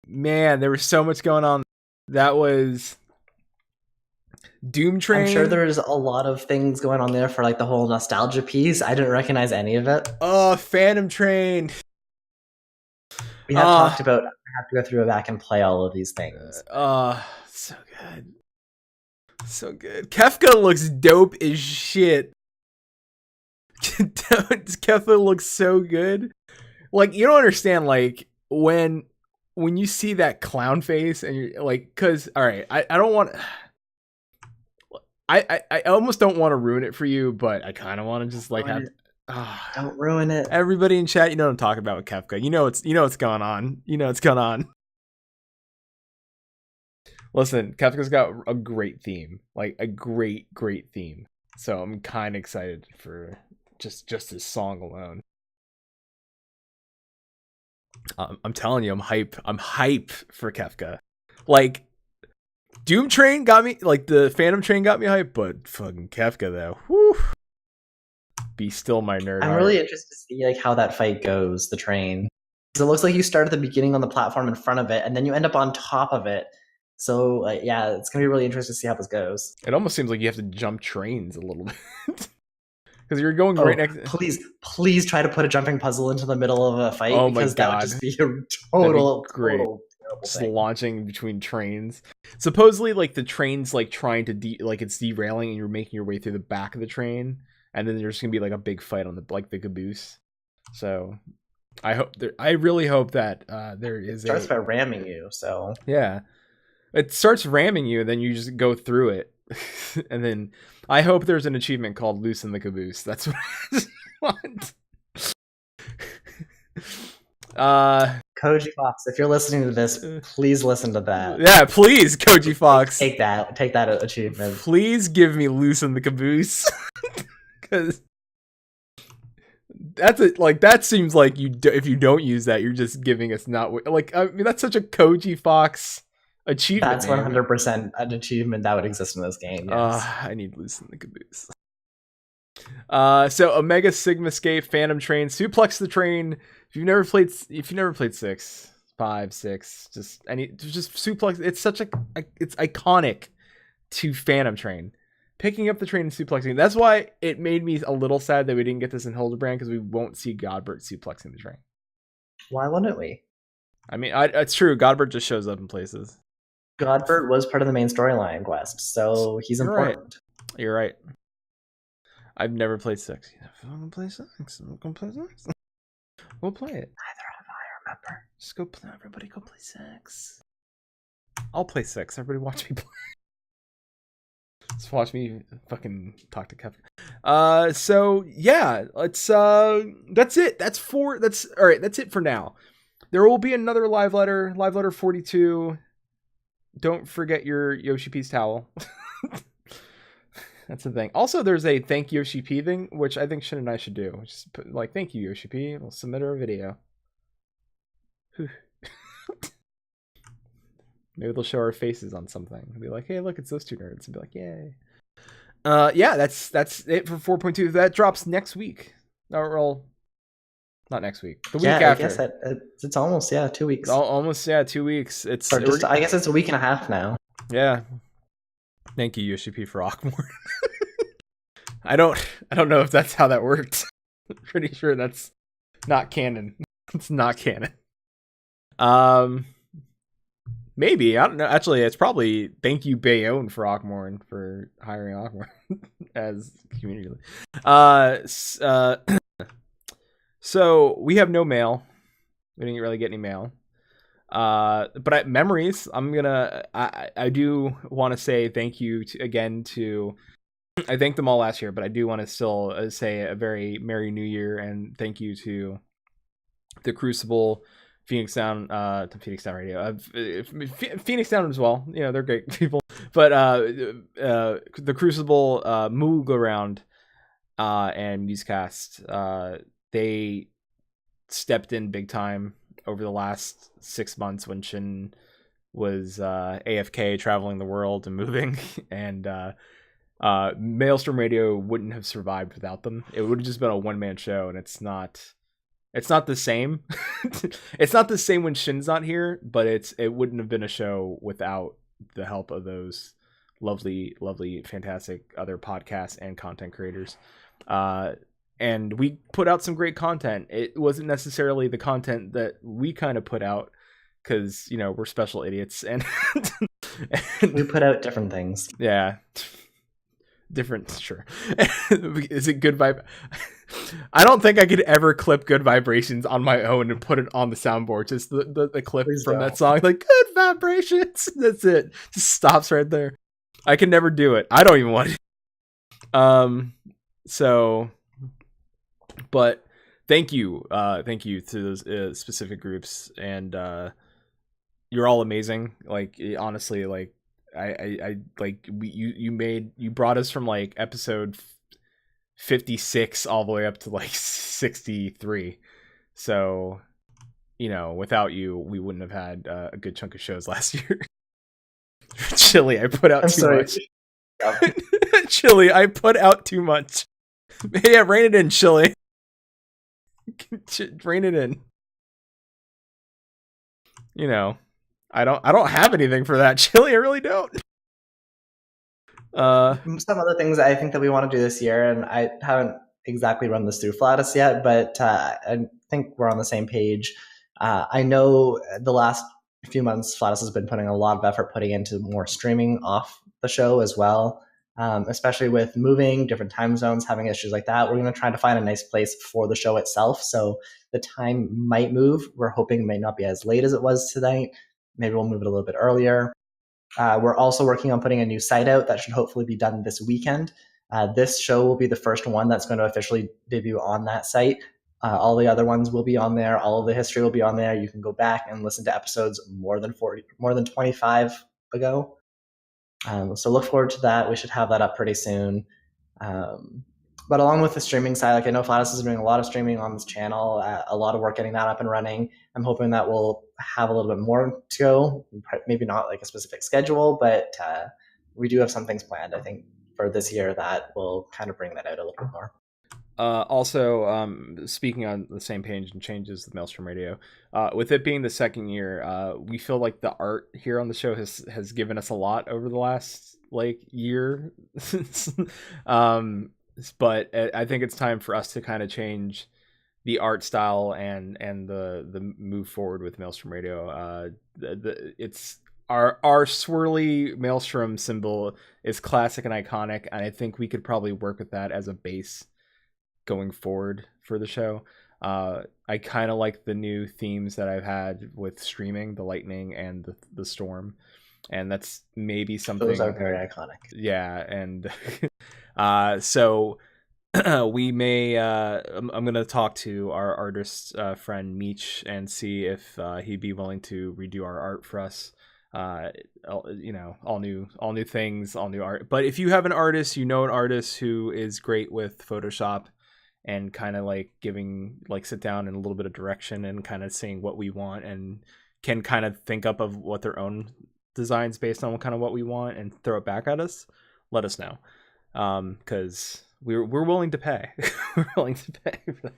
Man, there was so much going on. That was Doom Train. I'm sure there's a lot of things going on there for like the whole nostalgia piece. I didn't recognize any of it. Oh, Phantom Train. We have talked about I have to go through back and play all of these things. So good. So good. Kefka looks dope as shit. Kefka looks so good. Like, you don't understand, like, when you see that clown face and you're like, cause alright, I don't want I almost don't want to ruin it for you, but I kinda wanna just like have don't ruin it. Everybody in chat, you know what I'm talking about with Kefka. You know what's going on. You know what's going on. Listen, Kefka's got a great theme. Like a great theme. So I'm kinda excited for just this song alone. I'm telling you, I'm hype. I'm hype for Kefka. Like, Doom Train got me, like the Phantom Train got me hype, but fucking Kefka though. Whew. Be still my nerd. I'm really interested to see like how that fight goes, the train. Because it looks like you start at the beginning on the platform in front of it, and then you end up on top of it. So yeah, it's gonna be really interesting to see how this goes. It almost seems like you have to jump trains a little bit. because you're going right next. Please try to put a jumping puzzle into the middle of a fight. Oh my because God. that would just be a total great. terrible Just thing. launching between trains. Supposedly, like the train's like trying to it's derailing, and you're making your way through the back of the train, and then there's gonna be like a big fight on the caboose. So, I really hope that there is. It starts by ramming you. So yeah, it starts ramming you, and then you just go through it, and then I hope there's an achievement called "Loosen the Caboose." That's what I just want. Koji Fox, if you're listening to this, please listen to that. Yeah, please, Koji Fox. Take that achievement. Please give me "Loosen the Caboose," because that seems like if you don't use that, you're just giving us not like. I mean, that's such a Koji Fox achievement. That's 100% an achievement that would exist in this game. Yes. I need "Loosen the Caboose." So Omega Sigma Scape, Phantom Train, Suplex the Train. If you've never played 6, 5, 6, just suplex. It's it's iconic to Phantom Train. Picking up the train and suplexing. That's why it made me a little sad that we didn't get this in Hildebrand, because we won't see Godbert suplexing the train. Why wouldn't we? I mean, it's true. Godbert just shows up in places. Godbert was part of the main storyline quest, so he's important. You're right. I've never played 6. I'm gonna play 6. I'm gonna play 6. We'll play it. Neither have I, remember. Just go play. Everybody go play 6. I'll play 6. Everybody watch me play. Just watch me fucking talk to Kevin. So yeah, let's that's it. That's all right, that's it for now. There will be another live letter 42. Don't forget your Yoshi P's towel. That's the thing. Also, there's a thank Yoshi P thing, which I think Shin and I should do. Just put, like, thank you, Yoshi P. We'll submit our video. Maybe they'll show our faces on something. They'll be like, hey, look, it's those two nerds. And be like, yay. Yeah, that's it for 4.2. That drops next week. Or, not next week. The week after. I guess it's almost 2 weeks. Almost 2 weeks. I guess it's a week and a half now. Yeah. Thank you, Yoshi P, for Awkmore. I don't know if that's how that worked. I'm pretty sure that's not canon. It's not canon. Maybe, I don't know. Actually, it's probably thank you, Bayonne, for Awkmore for hiring Awkmore as community lead. So we have no mail. We didn't really get any mail. But memories, I do want to say thank you again to I thanked them all last year, but I do want to still say a very Merry New Year and thank you to the Crucible, Phoenix Down, Phoenix Down Radio, Phoenix Down as well. You know, they're great people, but the Crucible, Move Around, and Musecast, they stepped in big time over the last 6 months when Shin was AFK, traveling the world and moving, and Maelstrom Radio wouldn't have survived without them. It would have just been a one-man show, and it's not the same. It's not the same when Shin's not here, but it wouldn't have been a show without the help of those lovely, fantastic other podcasts and content creators. And we put out some great content. It wasn't necessarily the content that we kind of put out because, you know, we're special idiots and we put out different things. Yeah. Different, sure. Is it good vibe? I don't think I could ever clip Good Vibrations on my own and put it on the soundboard. Just the clip from that song, like Good Vibrations. That's it. Just stops right there. I can never do it. I don't even want it. So, but thank you to those specific groups, and you're all amazing. Like honestly, like I like you brought us from like episode 56 all the way up to like 63. So, you know, without you, we wouldn't have had a good chunk of shows last year. Chili, I put out too much. Chili, I put out too much. Yeah, rein it in, Chili. Rein it in. You know, I don't have anything for that, Chili. I really don't. Some other things I think that we want to do this year, and I haven't exactly run this through Flatus yet, but I think we're on the same page. I know the last few months, Flatus has been putting a lot of effort putting into more streaming off the show as well, especially with moving, different time zones, having issues like that. We're going to try to find a nice place for the show itself. So the time might move. We're hoping it may not be as late as it was tonight. Maybe we'll move it a little bit earlier. We're also working on putting a new site out that should hopefully be done this weekend. This show will be the first one that's going to officially debut on that site. All the other ones will be on there. All of the history will be on there. You can go back and listen to episodes more than 25 ago. So look forward to that. We should have that up pretty soon. But along with the streaming side, like I know Flatus is doing a lot of streaming on this channel, a lot of work getting that up and running. I'm hoping that we'll have a little bit more to go. Maybe not like a specific schedule, but we do have some things planned, I think, for this year that will kind of bring that out a little bit more. Also, speaking on the same page and changes with Maelstrom Radio, with it being the second year, we feel like the art here on the show has given us a lot over the last year. But I think it's time for us to kind of change the art style and the move forward with Maelstrom Radio. It's our swirly Maelstrom symbol is classic and iconic, and I think we could probably work with that as a base going forward for the show. I kind of like the new themes that I've had with streaming, the lightning and the storm, and that's maybe something. Those are very iconic. Yeah, and so we may. I'm gonna talk to our artist friend Meech and see if he'd be willing to redo our art for us. All new things, all new art. But if you have an artist, an artist who is great with Photoshop and kind of sit down in a little bit of direction and kind of seeing what we want and can kind of think up of what their own designs based on kind of what we want and throw it back at us, let us know. Because we're willing to pay. We're willing to pay for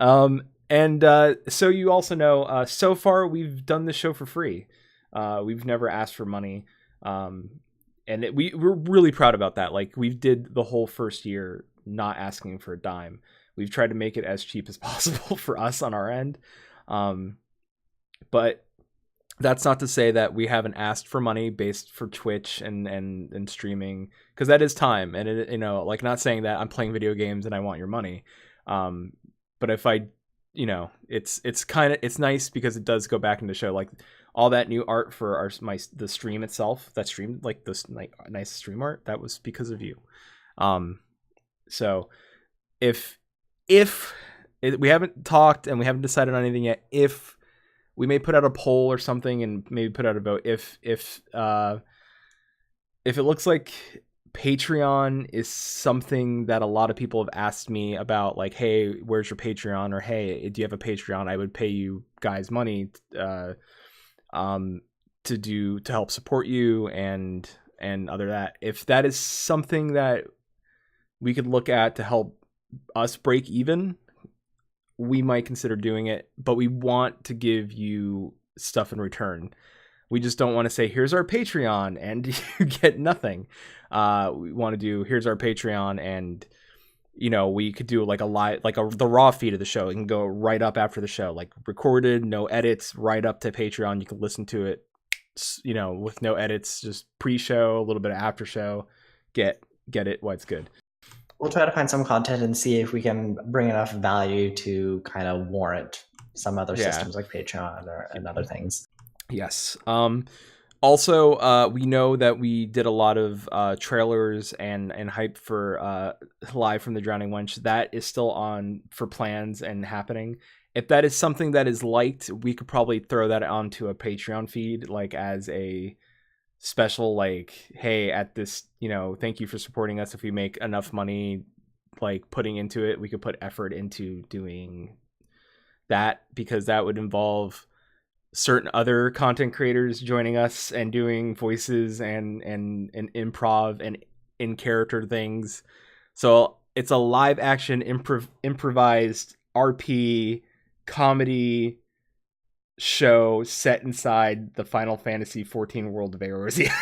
that. So you also know, so far we've done this show for free. We've never asked for money. And we're really proud about that. Like, we did the whole first year not asking for a dime. We've tried to make it as cheap as possible for us on our end. But that's not to say that we haven't asked for money based for Twitch and streaming, because that is time. And it, not saying that I'm playing video games and I want your money. But if I, it's nice because it does go back into the show. Like, all that new art for the stream itself, that streamed, like this nice stream art, that was because of you. So if we haven't talked and we haven't decided on anything yet, if we may put out a poll or something and maybe put out a vote. If it looks like Patreon is something that a lot of people have asked me about, like, hey, where's your Patreon? Or, hey, do you have a Patreon? I would pay you guys money to help support you and other that. If that is something that we could look at to help us break even, we might consider doing it, but we want to give you stuff in return. We just don't want to say, here's our Patreon and you get nothing. We want to do, here's our Patreon, and we could do like a live, the raw feed of the show. It can go right up after the show, like recorded, no edits, right up to Patreon. You can listen to it, with no edits, just pre-show, a little bit of after show. Get it while it's good. We'll try to find some content and see if we can bring enough value to kind of warrant some other systems like Patreon and other things. Yes. Also, we know that we did a lot of trailers and hype for Live from the Drowning Wench. That is still on for plans and happening. If that is something that is liked, we could probably throw that onto a Patreon feed, like as a special, like, hey, at this, thank you for supporting us. If we make enough money, like, putting into it, we could put effort into doing that, because that would involve certain other content creators joining us and doing voices and improv and in character things. So it's a live action improvised RP comedy show set inside the Final Fantasy XIV world of Eorzea.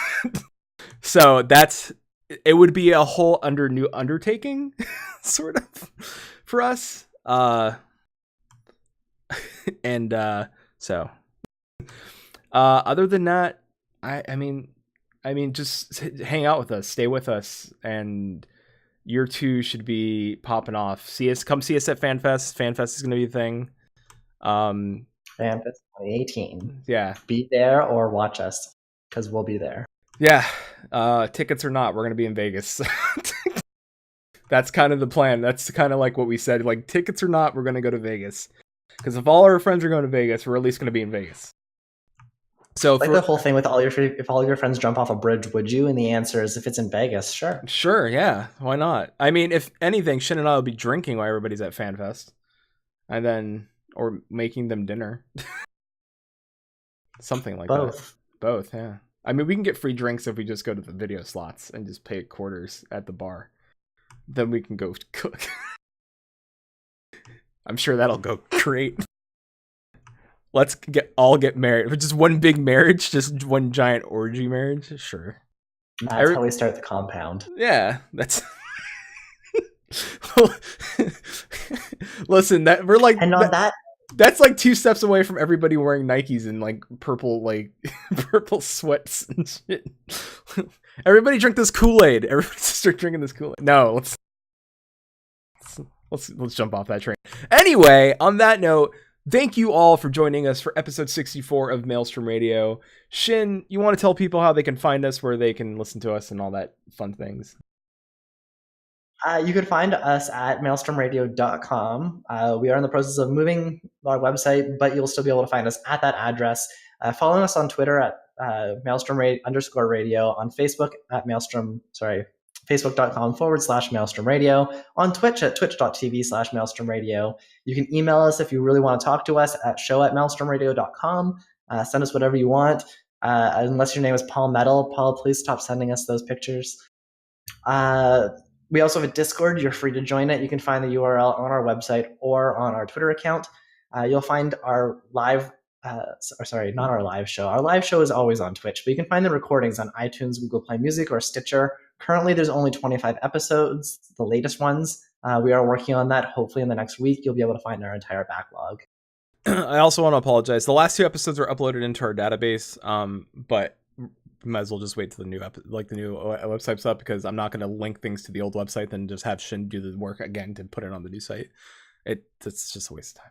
So that's it would be a whole new undertaking, sort of, for us. And so, other than that, I mean, just hang out with us, stay with us, and year 2 should be popping off. Come see us at FanFest. FanFest is going to be a thing. FanFest 2018. Yeah. Be there or watch us, because we'll be there. Yeah. Tickets or not, we're going to be in Vegas. That's kind of the plan. That's kind of like what we said. Like, tickets or not, we're going to go to Vegas. Because if all our friends are going to Vegas, we're at least going to be in Vegas. So like the whole thing with if all your friends jump off a bridge, would you? And the answer is, if it's in Vegas, sure. Sure, yeah. Why not? I mean, if anything, Shin and I will be drinking while everybody's at FanFest. And then, or making them dinner. Something like that. Both, yeah. I mean, we can get free drinks if we just go to the video slots and just pay quarters at the bar. Then we can go cook. I'm sure that'll go great. Let's get married. Just one big marriage, just one giant orgy marriage. Sure. That's how we start the compound. Yeah, that's. Listen, that we're like, and on that. That's like 2 steps away from everybody wearing Nikes and like purple sweats and shit. Everybody drink this Kool-Aid. Everybody start drinking this Kool-Aid. No, let's jump off that train. Anyway, on that note, thank you all for joining us for episode 64 of Maelstrom Radio. Shin, you want to tell people how they can find us, where they can listen to us and all that fun things? You can find us at maelstromradio.com. We are in the process of moving our website, but you'll still be able to find us at that address. Follow us on Twitter at maelstrom_radio, on Facebook at facebook.com/maelstromradio, on Twitch at twitch.tv/maelstromradio. You can email us if you really want to talk to us at show@maelstromradio.com. Send us whatever you want. Unless your name is Paul Metal. Paul, please stop sending us those pictures. We also have a Discord. You're free to join it. You can find the URL on our website or on our Twitter account. You'll find our live, not our live show. Our live show is always on Twitch, but you can find the recordings on iTunes, Google Play Music, or Stitcher. Currently, there's only 25 episodes, the latest ones. We are working on that. Hopefully in the next week, you'll be able to find our entire backlog. I also want to apologize. The last 2 episodes are uploaded into our database, but might as well just wait till the new website's up, because I'm not going to link things to the old website then just have Shin do the work again to put it on the new site. It's just a waste of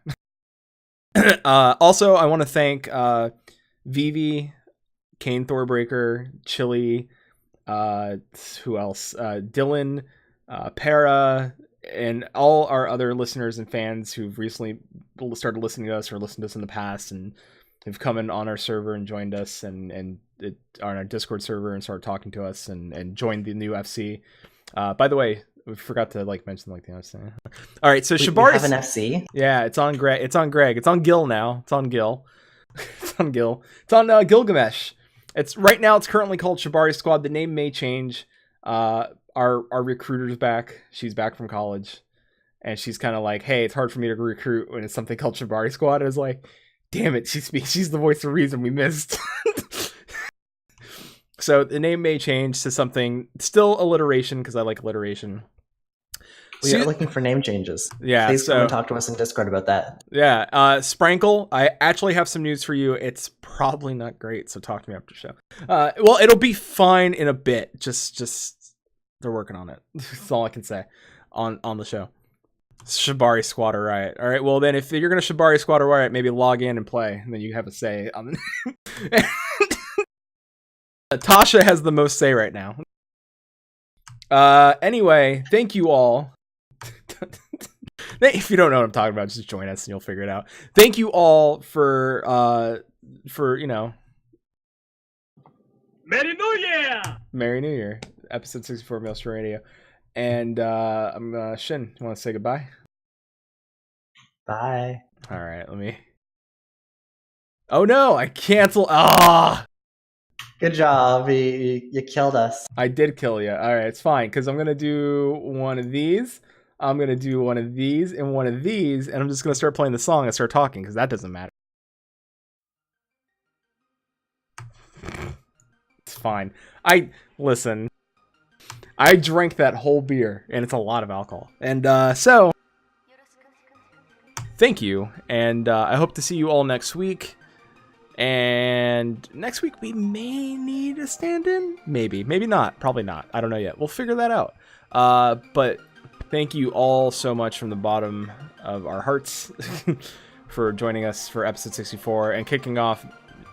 time. Also, I want to thank Vivi, Kane Thorbreaker, Chili, who else? Dylan, Para, and all our other listeners and fans who've recently started listening to us or listened to us in the past and have come in on our server and joined us and on our Discord server and started talking to us and joined the new FC. By the way, we forgot to mention the FC. All right, so Shibari have an FC. Yeah, it's on Greg. It's on Greg. It's on Gil now. It's on Gil. It's on Gil. It's on Gilgamesh. It's right now. It's currently called Shibari Squad. The name may change. Our recruiter's back. She's back from college, and she's kind of like, "Hey, it's hard for me to recruit when it's something called Shibari Squad." I was like, "Damn it, she's the voice of reason we missed." So the name may change to something still alliteration, because I like alliteration. We are looking for name changes. Yeah, please come and talk to us in Discord about that. Yeah, Sprankle, I actually have some news for you. It's probably not great, so talk to me after the show. Well, it'll be fine in a bit. Just they're working on it. That's all I can say on the show. Shibari Squad Riot. All right, well then, if you're gonna Shibari Squad Riot, maybe log in and play, and then you have a say on the. Tasha has the most say right now. Anyway, thank you all. If you don't know what I'm talking about, just join us and you'll figure it out. Thank you all for Merry New Year! Merry New Year. Episode 64 of Maelstrom Radio. And I'm Shin. You want to say goodbye? Bye. All right, let me. Oh no, I cancel. Ah. Good job. You killed us. I did kill you. All right, it's fine, because I'm going to do one of these. I'm going to do one of these and one of these, and I'm just going to start playing the song and start talking, because that doesn't matter. It's fine. I drank that whole beer, and it's a lot of alcohol. And so, thank you, and I hope to see you all next week. And next week we may need a stand-in, maybe not, probably not. I don't know yet. We'll figure that out. But thank you all so much from the bottom of our hearts for joining us for episode 64 and kicking off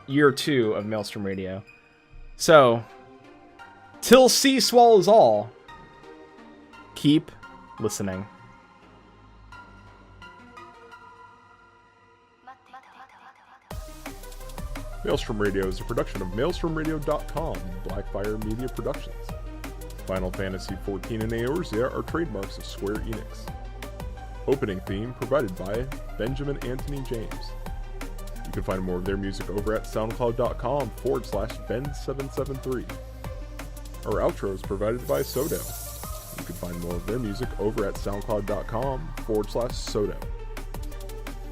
year 2 of Maelstrom Radio. So, till C swallows all, keep listening. Maelstrom Radio is a production of MaelstromRadio.com, Blackfire Media Productions. Final Fantasy XIV and Eorzea are trademarks of Square Enix. Opening theme provided by Benjamin Anthony James. You can find more of their music over at SoundCloud.com/Ben773. Our outro is provided by Sodo. You can find more of their music over at SoundCloud.com/Sodo.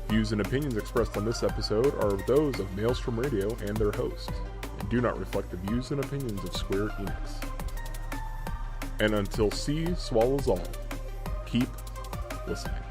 Views and opinions expressed on this episode are those of Maelstrom Radio and their hosts, and do not reflect the views and opinions of Square Enix. And until C swallows all, keep listening.